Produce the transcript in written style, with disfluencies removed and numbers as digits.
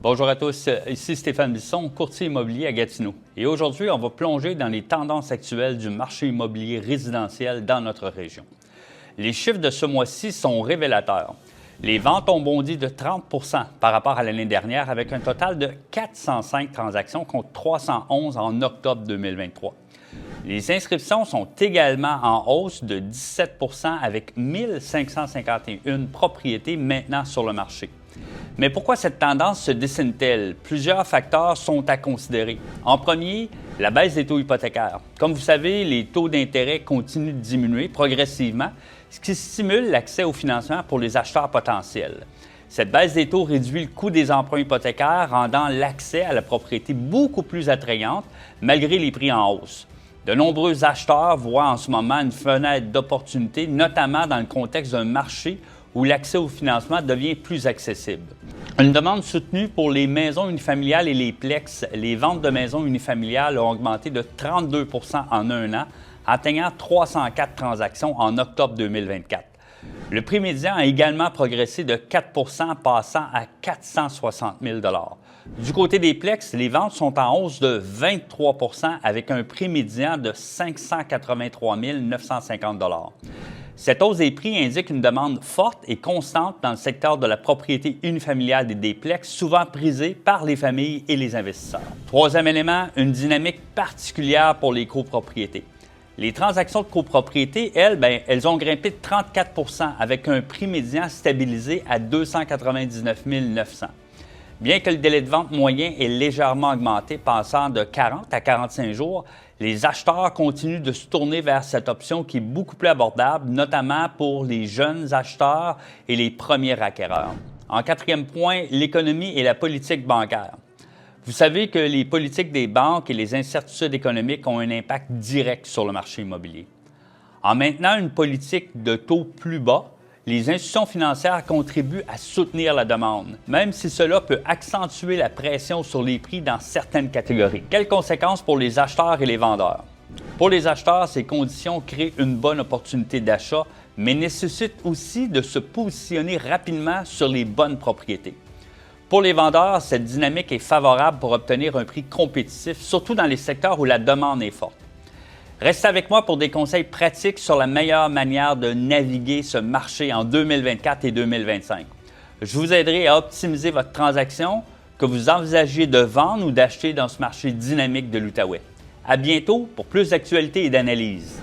Bonjour à tous, ici Stéphane Bisson, courtier immobilier à Gatineau. Et aujourd'hui, on va plonger dans les tendances actuelles du marché immobilier résidentiel dans notre région. Les chiffres de ce mois-ci sont révélateurs. Les ventes ont bondi de 30 par rapport à l'année dernière avec un total de 405 transactions contre 311 en octobre 2023. Les inscriptions sont également en hausse de 17 avec 1551 propriétés maintenant sur le marché. Mais pourquoi cette tendance se dessine-t-elle? Plusieurs facteurs sont à considérer. En premier, la baisse des taux hypothécaires. Comme vous savez, les taux d'intérêt continuent de diminuer progressivement, ce qui stimule l'accès au financement pour les acheteurs potentiels. Cette baisse des taux réduit le coût des emprunts hypothécaires, rendant l'accès à la propriété beaucoup plus attrayante malgré les prix en hausse. De nombreux acheteurs voient en ce moment une fenêtre d'opportunité, notamment dans le contexte d'un marché où l'accès au financement devient plus accessible. Une demande soutenue pour les maisons unifamiliales et les plex. Les ventes de maisons unifamiliales ont augmenté de 32 en un an, atteignant 304 transactions en octobre 2024. Le prix médian a également progressé de 4 passant à 460 000 Du côté des plex, les ventes sont en hausse de 23 avec un prix médian de 583 950 Cette hausse des prix indique une demande forte et constante dans le secteur de la propriété unifamiliale et des plex, souvent prisée par les familles et les investisseurs. Troisième élément, une dynamique particulière pour les copropriétés. Les transactions de copropriété, elles ont grimpé de 34 avec un prix médian stabilisé à 299 900. Bien que le délai de vente moyen ait légèrement augmenté, passant de 40 à 45 jours, les acheteurs continuent de se tourner vers cette option qui est beaucoup plus abordable, notamment pour les jeunes acheteurs et les premiers acquéreurs. En quatrième point, l'économie et la politique bancaire. Vous savez que les politiques des banques et les incertitudes économiques ont un impact direct sur le marché immobilier. En maintenant une politique de taux plus bas, les institutions financières contribuent à soutenir la demande, même si cela peut accentuer la pression sur les prix dans certaines catégories. Quelles conséquences pour les acheteurs et les vendeurs? Pour les acheteurs, ces conditions créent une bonne opportunité d'achat, mais nécessitent aussi de se positionner rapidement sur les bonnes propriétés. Pour les vendeurs, cette dynamique est favorable pour obtenir un prix compétitif, surtout dans les secteurs où la demande est forte. Restez avec moi pour des conseils pratiques sur la meilleure manière de naviguer ce marché en 2024 et 2025. Je vous aiderai à optimiser votre transaction, que vous envisagiez de vendre ou d'acheter dans ce marché dynamique de l'Outaouais. À bientôt pour plus d'actualités et d'analyses.